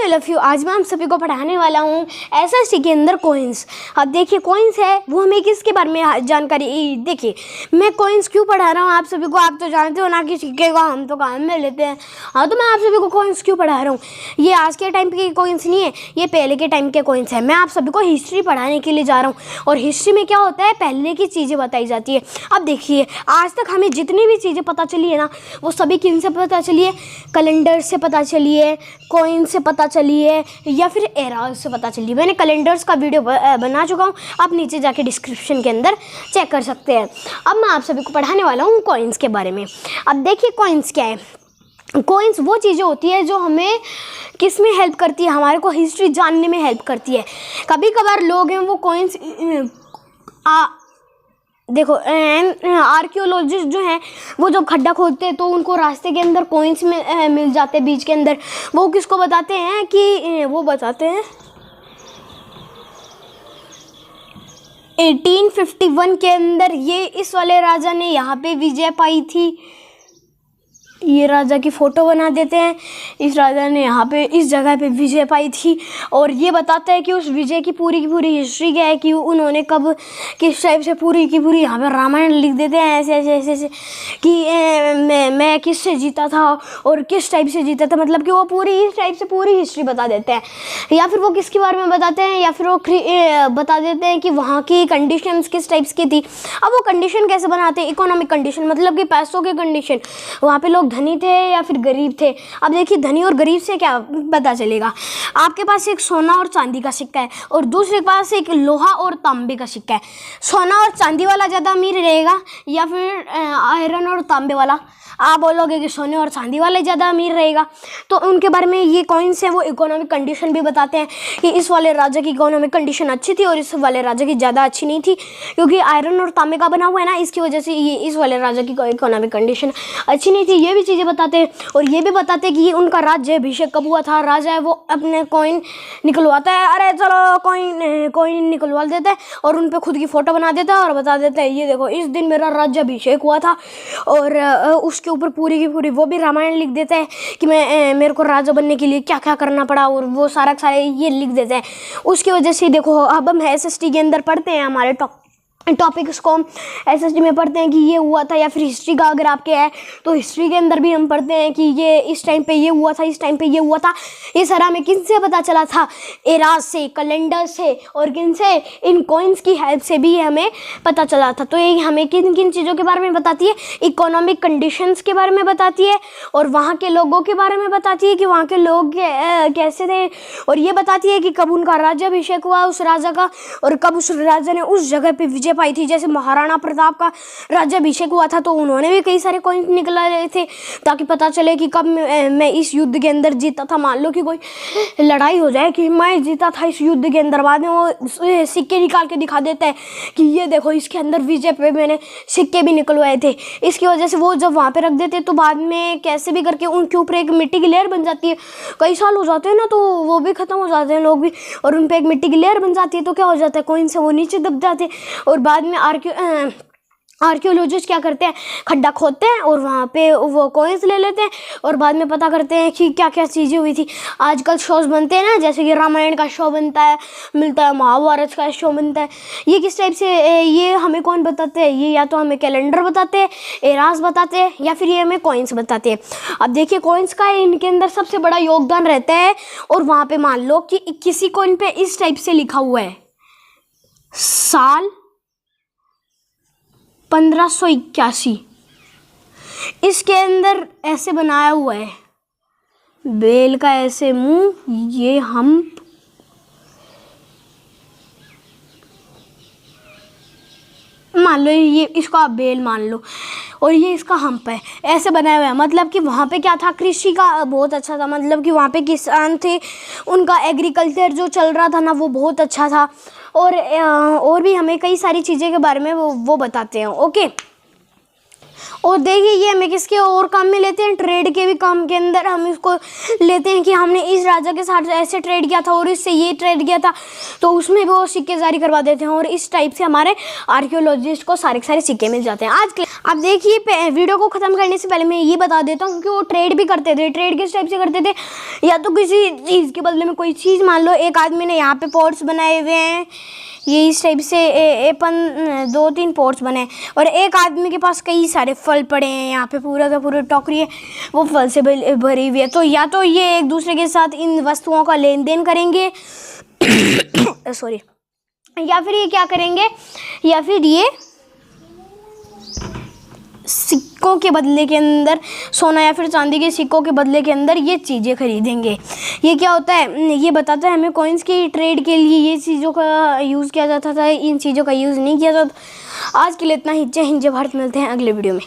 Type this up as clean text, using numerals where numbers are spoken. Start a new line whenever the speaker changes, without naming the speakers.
Love you. आज मैं आप सभी को पढ़ाने वाला हूँ एसएसटी के अंदर कॉइन्स। अब देखिए कॉइन्स है वो हमें किसके बारे में जानकारी। देखिए मैं कॉइन्स क्यों पढ़ा रहा हूँ आप सभी को, आप तो जानते हो ना कि सिक्के का हम तो काम में लेते हैं। हाँ तो मैं आप सभी को कॉइन्स क्यों पढ़ा रहा हूँ। ये आज के टाइम के कॉइन्स नहीं है, ये पहले के टाइम के कॉइन्स है। मैं आप सभी को हिस्ट्री पढ़ाने के लिए जा रहा हूँ और हिस्ट्री में क्या होता है, पहले की चीज़ें बताई जाती है। अब देखिए आज तक हमें जितनी भी चीज़ें पता चली है ना, वो सभी किन से पता चली है, कैलेंडर से पता चली है, कॉइन से पता चली है या फिर एराज से पता चली है। मैंने कैलेंडर्स का वीडियो बना चुका हूँ, आप नीचे जाके डिस्क्रिप्शन के अंदर चेक कर सकते हैं। अब मैं आप सभी को पढ़ाने वाला हूँ कॉइन्स के बारे में। अब देखिए कॉइन्स क्या है। कॉइन्स वो चीज़ें होती है जो हमें किस में हेल्प करती है, हमारे को हिस्ट्री जानने में हेल्प करती है। कभी कभार लोग हैं वो कॉइन्स देखो आर्कियोलॉजिस्ट जो हैं वो जब खड्डा खोदते हैं तो उनको रास्ते के अंदर कॉइन्स में मिल जाते हैं बीच के अंदर। वो किसको बताते हैं कि वो बताते हैं 1851 के अंदर ये इस वाले राजा ने यहाँ पे विजय पाई थी। ये राजा की फ़ोटो बना देते हैं, इस राजा ने यहाँ पे इस जगह पे विजय पाई थी। और ये बताता है कि उस विजय की पूरी हिस्ट्री क्या है, कि उन्होंने कब किस टाइप से पूरी की पूरी यहाँ पे रामायण लिख देते हैं ऐसे ऐसे ऐसे ऐसे कि मैं किससे जीता था और किस टाइप से जीता था, मतलब कि वो पूरी इस टाइप से पूरी हिस्ट्री बता देते हैं। या फिर वो किसके बारे में बताते हैं, या फिर वो बता देते हैं कि वहाँ की कंडीशंस किस टाइप्स की थी। अब वो कंडीशन कैसे बनाते हैं, इकोनॉमिक कंडीशन, मतलब कि पैसों की कंडीशन, वहाँ पे लोग धनी थे या फिर गरीब थे। अब देखिए धनी और गरीब से क्या पता चलेगा। आपके पास एक सोना और चांदी का सिक्का है और दूसरे के पास एक लोहा और तांबे का सिक्का है। सोना और चांदी वाला ज़्यादा अमीर रहेगा या फिर आयरन और तांबे वाला। आप बोलोगे कि सोने और चांदी वाले ज़्यादा अमीर रहेगा। तो उनके बारे में ये कॉइन्स है वो इकोनॉमिक कंडीशन भी बताते हैं कि इस वाले राजा की इकोनॉमिक कंडीशन अच्छी थी और इस वाले राजा की ज़्यादा अच्छी नहीं थी, क्योंकि आयरन और तांबे का बना हुआ है ना, इसकी वजह से ये इस वाले राजा की इकोनॉमिक कंडीशन अच्छी नहीं थी। ये भी चीज़ें बताते हैं और ये भी बताते हैं कि ये उनका राज्य अभिषेक कब हुआ था। राजा है वो अपने कॉइन निकलवाता है, अरे चलो कॉइन निकलवा देता है और उन पर खुद की फ़ोटो बना देता है और बता देता है ये देखो इस दिन मेरा राज्य अभिषेक हुआ था। और उसके ऊपर पूरी की पूरी वो भी रामायण लिख देता है कि मेरे को राजा बनने के लिए क्या क्या करना पड़ा, और वो सारा ये लिख देता है। उसकी वजह से देखो अब हम एसएसटी के अंदर पढ़ते हैं, हमारे टॉपिक्स को हम एसएसटी में पढ़ते हैं कि ये हुआ था, या फिर हिस्ट्री का अगर आपके है तो हिस्ट्री के अंदर भी हम पढ़ते हैं कि ये इस टाइम पे ये हुआ था, इस टाइम पे ये हुआ था। ये सारा हमें किन से पता चला था, एराज से, कैलेंडर से और किन से, इन कॉइन्स की हेल्प से भी हमें पता चला था। तो ये हमें किन किन चीज़ों के बारे में बताती है, इकोनॉमिक कंडीशंस के बारे में बताती है और वहाँ के लोगों के बारे में बताती है कि वहाँ के लोग कैसे थे, और ये बताती है कि कब उनका राज्याभिषेक हुआ उस राजा का और कब उस राजा ने उस जगह पे विजय पाई थी। जैसे महाराणा प्रताप का राज्याभिषेक हुआ था तो उन्होंने भी कई सारे कॉइन निकलाए थे ताकि पता चले कि कब मैं इस युद्ध के अंदर जीता था। मान लो कि कोई लड़ाई हो जाए कि मैं जीता था इस युद्ध के अंदर, बाद में वो सिक्के निकाल के दिखा देता है कि ये देखो इसके अंदर विजय पे मैंने सिक्के भी निकलवाए थे। इसकी वजह से वो जब वहाँ पे रख देते तो बाद में कैसे भी करके उनके ऊपर एक मिट्टी की लेयर बन जाती है। कई साल हो जाते हैं ना तो वो भी ख़त्म हो जाते हैं लोग भी, और उन पर एक मिट्टी की लेयर बन जाती है तो क्या हो जाता है, कॉइन से वो नीचे दब जाते हैं। और बाद में आर्कियोलॉजिस्ट क्या करते हैं, खड्डा खोदते हैं और वहाँ पे वो कॉइन्स ले लेते हैं और बाद में पता करते हैं कि क्या क्या चीज़ें हुई थी। आजकल शोज बनते हैं ना, जैसे कि रामायण का शो बनता है, मिलता है, महाभारत का शो बनता है। ये किस टाइप से, ये हमें कौन बताते हैं, ये या तो हमें कैलेंडर बताते हैं, एराज बताते हैं, या फिर ये हमें कॉइन्स बताते हैं। अब देखिए कॉइन्स का इनके अंदर सबसे बड़ा योगदान रहता है। और वहाँ पर मान लो कि किसी कॉइन पर इस टाइप से लिखा हुआ है साल 1581, इसके अंदर ऐसे बनाया हुआ है बेल का ऐसे मुंह, ये हम मान लो, ये इसको आप बेल मान लो और ये इसका हम्प है, ऐसे बनाया हुआ है। मतलब कि वहाँ पे क्या था, कृषि का बहुत अच्छा था, मतलब कि वहाँ पे किसान थे, उनका एग्रीकल्चर जो चल रहा था ना वो बहुत अच्छा था। और भी हमें कई सारी चीज़ें के बारे में वो बताते हैं। ओके और देखिए ये हमें किसके और काम में लेते हैं, ट्रेड के भी काम के अंदर हम इसको लेते हैं कि हमने इस राजा के साथ ऐसे ट्रेड किया था और इससे ये ट्रेड किया था, तो उसमें भी वो सिक्के जारी करवा देते हैं और इस टाइप से हमारे आर्कियोलॉजिस्ट को सारे के सारे सिक्के मिल जाते हैं। आज के अब देखिए वीडियो को ख़त्म करने से पहले मैं ये बता देता हूँ कि वो ट्रेड भी करते थे। ट्रेड किस टाइप से करते थे, या तो किसी चीज़ के बदले में कोई चीज़, मान लो एक आदमी ने यहाँ पे पॉट्स बनाए हुए हैं, ये इस टाइप से अपन 2-3 पॉट्स बने और एक आदमी के पास कई सारे फल पड़े हैं, यहाँ पे पूरा का पूरा टोकरी है वो फल से भरी हुई है, तो या तो ये एक दूसरे के साथ इन वस्तुओं का लेन देन करेंगे सॉरी, या फिर ये क्या करेंगे, या फिर ये सिक्कों के बदले के अंदर, सोना या फिर चांदी के सिक्कों के बदले के अंदर ये चीज़ें खरीदेंगे। ये क्या होता है, ये बताता है हमें कॉइन्स की ट्रेड के लिए ये चीज़ों का यूज़ किया जाता था, इन चीज़ों का यूज़ नहीं किया जाता। आज के लिए इतना ही। जय हिंद जय भारत, मिलते हैं अगले वीडियो में।